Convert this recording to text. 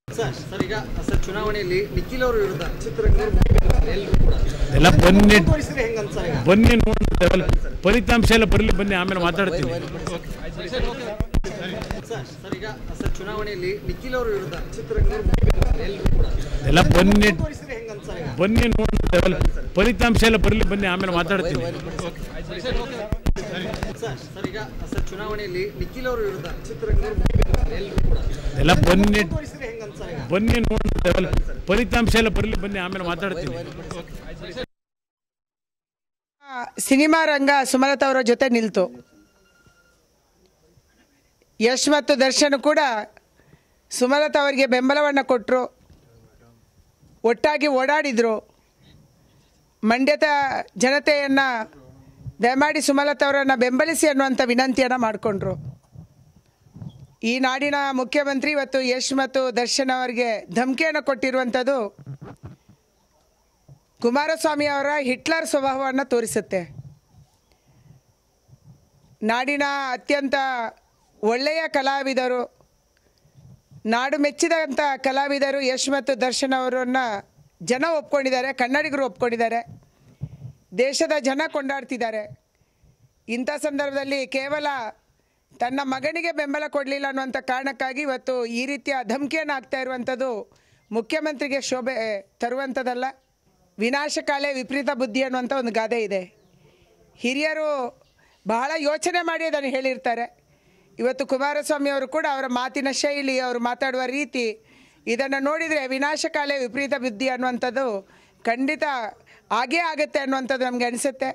Sir ಈಗ sir ಚುನಾವಣೆಯಲ್ಲಿ ನಿಖಿಲ್ ಅವರ ವಿರುದ್ಧ ಚಿತ್ರರಂಗದವರು ಎಲ್ಲರೂ ಕೂಡ ಎಲ್ಲ ಬನ್ನಿ ತೋರಿಸಿದ್ರೆ ಹೆಂಗ ಅನ್ಸಲ್ಲ ಬನ್ನಿ ನೋಡ್ತೇವಲ್ಲ ಫಲಿತಾಂಶ ಎಲ್ಲ ಬರಲಿ ಬನ್ನಿ ಆಮೇಲೆ ಮಾತಾಡ್ತೀನಿ ಸರ್ ಈಗ ಸರ್ ಚುನಾವಣೆಯಲ್ಲಿ ನಿಖಿಲ್ ಅವರ ವಿರುದ್ಧ ಚಿತ್ರರಂಗದವರು ಎಲ್ಲರೂ ಕೂಡ ಎಲ್ಲ ಬನ್ನಿ ತೋರಿಸಿದ್ರೆ ಹೆಂಗ ಅನ್ಸಲ್ಲ ಬನ್ನಿ ನೋಡ್ತೇವಲ್ಲ ಫಲಿತಾಂಶ ಎಲ್ಲ ಬರಲಿ ಬನ್ನಿ ಆಮೇಲೆ ಮಾತಾಡ್ತೀನಿ ಸರ್ ಈಗ ಸರ್ ಚುನಾವಣೆಯಲ್ಲಿ ನಿಖಿಲ್ ಅವರ ವಿರುದ್ಧ ಚಿತ್ರರಂಗದವರು ಎಲ್ಲರೂ ಕೂಡ ಎಲ್ಲ ಬನ್ನಿ ತೋರಿಸಿದ್ರೆ ಹೆಂಗ ಅನ್ಸಲ್ಲ ಬನ್ನಿ ನೋಡ್ತೇವಲ್ಲ ಫಲಿತಾಂಶ ಎಲ್ಲ ಬರಲಿ ಬನ್ನಿ ಆಮೇಲೆ ಮಾತಾಡ್ತೀನಿ ಸಿನಿಮಾ ರಂಗ ಸುಮಲತಾ ಅವರ ಜೊತೆ ನಿಲ್ತು. ಯಶ್ ಮತ್ತು ದರ್ಶನ್ ಕೂಡ ಸುಮಲತಾ ಅವರಿಗೆ ಬೆಂಬಲವನ್ನು ಕೊಟ್ಟರು, ಒಟ್ಟಾಗಿ ಓಡಾಡಿದರು. ಮಂಡ್ಯದ ಜನತೆಯನ್ನು ದಯಮಾಡಿ ಸುಮಲತಾ ಅವರನ್ನು ಬೆಂಬಲಿಸಿ ಅನ್ನುವಂಥ ವಿನಂತಿಯನ್ನು ಮಾಡಿಕೊಂಡ್ರು. ಈ ನಾಡಿನ ಮುಖ್ಯಮಂತ್ರಿ ಇವತ್ತು ಯಶ್ ಮತ್ತು ದರ್ಶನ್ ಅವರಿಗೆ ಧಮಕಿಯನ್ನು ಕೊಟ್ಟಿರುವಂಥದ್ದು ಕುಮಾರಸ್ವಾಮಿ ಅವರ ಹಿಟ್ಲರ್ ಸ್ವಭಾವವನ್ನು ತೋರಿಸುತ್ತೆ. ನಾಡಿನ ಅತ್ಯಂತ ಒಳ್ಳೆಯ ಕಲಾವಿದರು, ನಾಡು ಮೆಚ್ಚಿದಂಥ ಕಲಾವಿದರು ಯಶ್ ಮತ್ತು ದರ್ಶನ್ ಅವರನ್ನು ಜನ ಒಪ್ಕೊಂಡಿದ್ದಾರೆ, ಕನ್ನಡಿಗರು ಒಪ್ಕೊಂಡಿದ್ದಾರೆ, ದೇಶದ ಜನ ಕೊಂಡಾಡ್ತಿದ್ದಾರೆ. ಇಂಥ ಸಂದರ್ಭದಲ್ಲಿ ಕೇವಲ ತನ್ನ ಮಗನಿಗೆ ಬೆಂಬಲ ಕೊಡಲಿಲ್ಲ ಅನ್ನುವಂಥ ಕಾರಣಕ್ಕಾಗಿ ಇವತ್ತು ಈ ರೀತಿಯ ಧಮಕಿಯನ್ನು ಆಗ್ತಾ ಇರುವಂಥದ್ದು ಮುಖ್ಯಮಂತ್ರಿಗೆ ಶೋಭೆ ತರುವಂಥದ್ದಲ್ಲ. ವಿನಾಶಕಾಲೇ ವಿಪರೀತ ಬುದ್ಧಿ ಅನ್ನುವಂಥ ಒಂದು ಗಾದೆ ಇದೆ. ಹಿರಿಯರು ಬಹಳ ಯೋಚನೆ ಮಾಡಿ ಅದನ್ನು ಹೇಳಿರ್ತಾರೆ. ಇವತ್ತು ಕುಮಾರಸ್ವಾಮಿ ಅವರು ಕೂಡ ಅವರ ಮಾತಿನ ಶೈಲಿ, ಅವರು ಮಾತಾಡುವ ರೀತಿ ಇದನ್ನು ನೋಡಿದರೆ ವಿನಾಶಕಾಲೇ ವಿಪರೀತ ಬುದ್ಧಿ ಅನ್ನುವಂಥದ್ದು ಖಂಡಿತ ಆಗೇ ಆಗುತ್ತೆ ಅನ್ನುವಂಥದ್ದು ನಮಗೆ ಅನಿಸುತ್ತೆ.